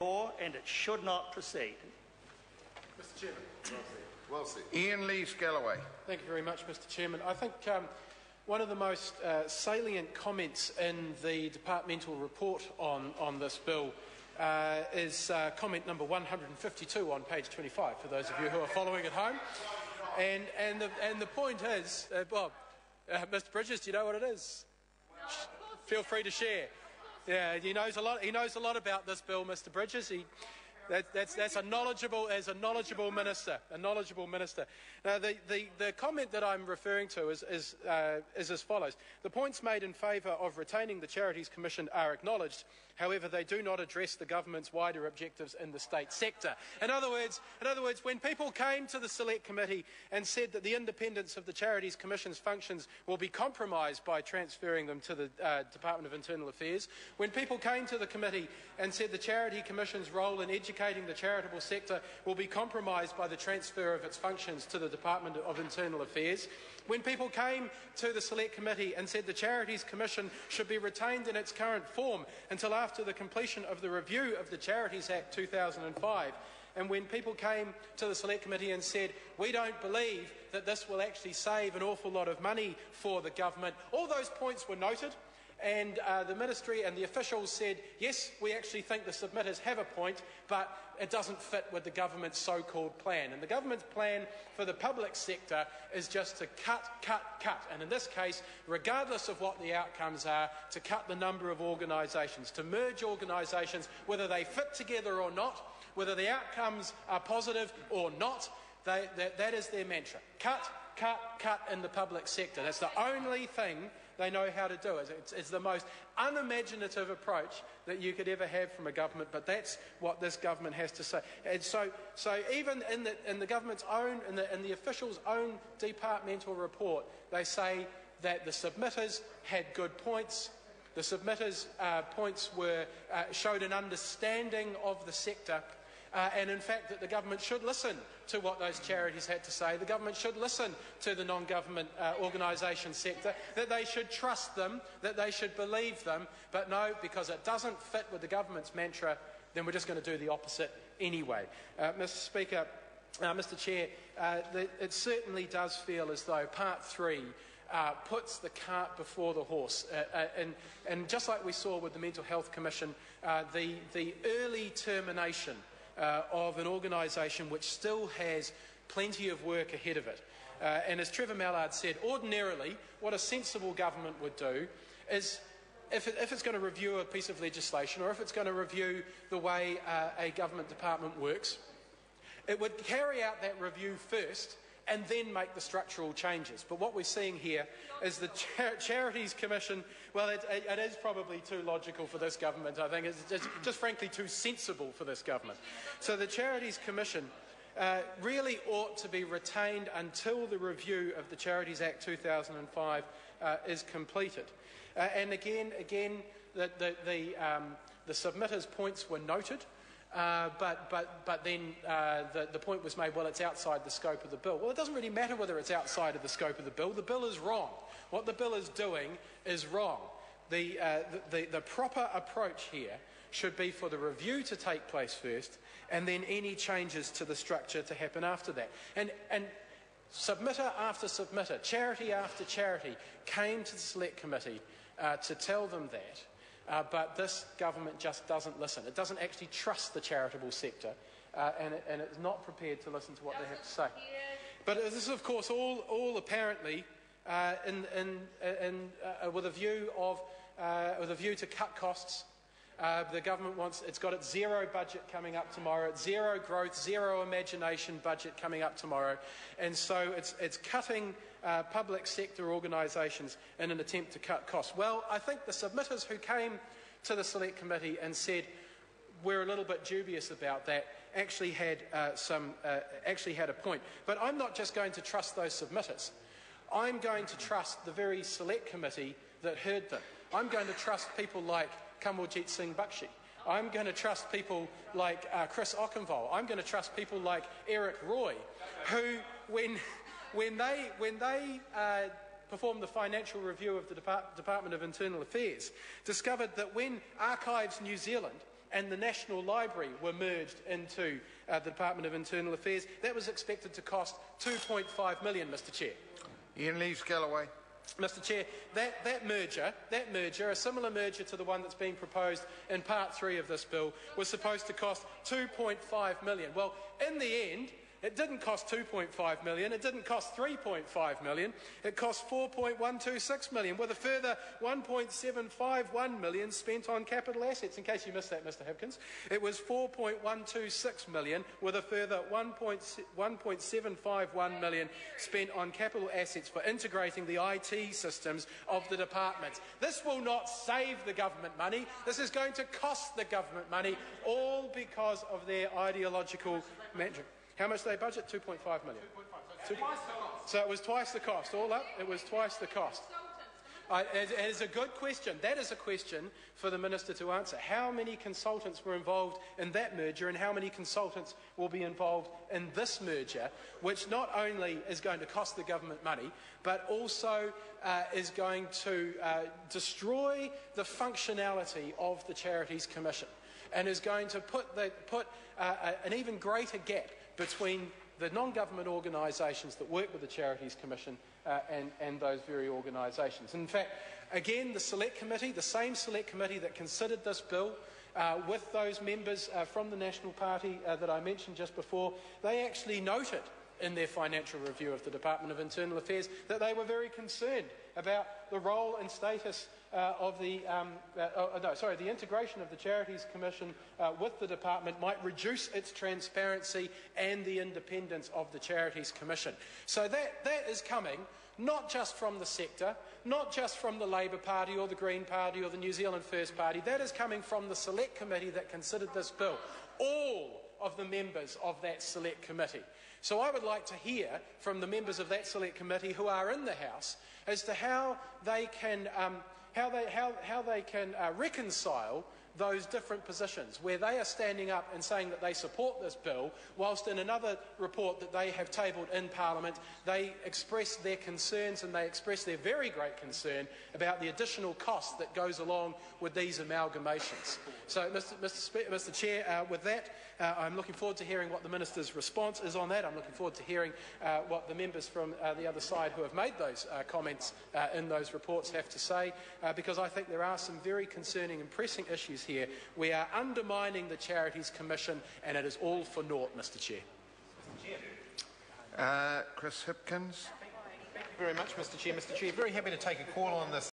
law and it should not proceed. Mr Chairman. Well said. Ian Lees-Galloway. Thank you very much, Mr Chairman. I think one of the most salient comments in the departmental report on this bill is comment number 152 on page 25, for those of you who are following at home. And the point is, Bob, Mr Bridges, do you know what it is? Feel free to share. Yeah, he knows a lot. He knows a lot about this bill, Mr Bridges. That's a knowledgeable minister. A knowledgeable minister. Now, the comment that I'm referring to is as follows: the points made in favour of retaining the Charities Commission are acknowledged. However, they do not address the government's wider objectives in the state sector. In other words, when people came to the Select Committee and said that the independence of the Charities Commission's functions will be compromised by transferring them to the Department of Internal Affairs, when people came to the committee and said the Charity Commission's role in educating the charitable sector will be compromised by the transfer of its functions to the Department of Internal Affairs, when people came to the Select Committee and said the Charities Commission should be retained in its current form until after the completion of the review of the Charities Act 2005, and when people came to the Select Committee and said, we don't believe that this will actually save an awful lot of money for the government, all those points were noted. And the Ministry and the officials said, yes, we actually think the submitters have a point, but it doesn't fit with the government's so-called plan. And the government's plan for the public sector is just to cut. And in this case, regardless of what the outcomes are, to cut the number of organisations, to merge organisations, whether they fit together or not, whether the outcomes are positive or not. That is their mantra. Cut in the public sector. That's the only thing they know how to do. It's the most unimaginative approach that you could ever have from a government, but that's what this government has to say. And so even in the government's own, in the officials' own departmental report, they say that the submitters had good points. The submitters' points showed an understanding of the sector. And in fact that the government should listen to what those charities had to say. The government should listen to the non-government organisation sector, that they should trust them, that they should believe them. But no, because it doesn't fit with the government's mantra, then we're just going to do the opposite anyway. Mr Speaker, Mr Chair, it certainly does feel as though Part 3 puts the cart before the horse. And just like we saw with the Mental Health Commission, the early termination of an organisation which still has plenty of work ahead of it. And as Trevor Mallard said, ordinarily what a sensible government would do is, if it's going to review a piece of legislation, or if it's going to review the way a government department works, it would carry out that review first and then make the structural changes. But what we're seeing here is the Charities Commission, well, it is probably too logical for this government. I think it's just frankly too sensible for this government. So the Charities Commission really ought to be retained until the review of the Charities Act 2005 is completed. And again, the submitters' points were noted. But then the point was made, well, it's outside the scope of the bill. Well, it doesn't really matter whether it's outside of the scope of the bill. The bill is wrong. What the bill is doing is wrong. The proper approach here should be for the review to take place first, and then any changes to the structure to happen after that. And submitter after submitter, charity after charity, came to the Select Committee to tell them that. But this government just doesn't listen. It doesn't actually trust the charitable sector, and it's not prepared to listen to what they have to say. But this is, of course, all apparently with a view to cut costs. The government it's got its zero budget coming up tomorrow, its zero growth, zero imagination budget coming up tomorrow, and so it's cutting public sector organisations in an attempt to cut costs. Well, I think the submitters who came to the Select Committee and said we're a little bit dubious about that actually had a point. But I'm not just going to trust those submitters. I'm going to trust the very Select Committee that heard them. I'm going to trust people like Kamaljeet Singh Bakshi. I'm going to trust people like Chris Okenval. I'm going to trust people like Eric Roy, who, when they performed the financial review of the Department of Internal Affairs, discovered that when Archives New Zealand and the National Library were merged into the Department of Internal Affairs, that was expected to cost $2.5 million, Mr Chair. Ian Lees-Galloway. Mr Chair, that merger, a similar merger to the one that's being proposed in Part 3 of this bill, was supposed to cost $2.5 million. Well, in the end, it didn't cost $2.5 million, it didn't cost $3.5 million, it cost $4.126 million, with a further $1.751 million spent on capital assets. In case you missed that, Mr Hipkins, it was $4.126 million, with a further $1.751 million spent on capital assets for integrating the IT systems of the departments. This will not save the government money, this is going to cost the government money, all because of their ideological management. How much did they budget? $2.5 million. So it was twice the cost. All up, it was twice the cost. It is a good question. That is a question for the Minister to answer. How many consultants were involved in that merger and how many consultants will be involved in this merger, which not only is going to cost the government money, but also is going to destroy the functionality of the Charities Commission and is going to put an even greater gap between the non-government organisations that work with the Charities Commission and those very organisations. In fact, again, the Select Committee, the same Select Committee that considered this bill with those members from the National Party that I mentioned just before, they actually noted in their financial review of the Department of Internal Affairs that they were very concerned about the role and status of the integration of the Charities Commission with the department might reduce its transparency and the independence of the Charities Commission. So that is coming not just from the sector, not just from the Labour Party or the Green Party or the New Zealand First Party, that is coming from the Select Committee that considered this bill. All of the members of that Select Committee. So I would like to hear from the members of that Select Committee who are in the House as to how they can reconcile those different positions where they are standing up and saying that they support this bill, whilst in another report that they have tabled in Parliament, they express their concerns and they express their very great concern about the additional cost that goes along with these amalgamations. So, Mr Chair, with that, I'm looking forward to hearing what the Minister's response is on that. I'm looking forward to hearing what the members from the other side who have made those comments in those reports have to say, because I think there are some very concerning and pressing issues here. We are undermining the Charities Commission and it is all for naught, Mr Chair. Chris Hipkins. Thank you very much, Mr Chair. Mr Chair, very happy to take a call on this.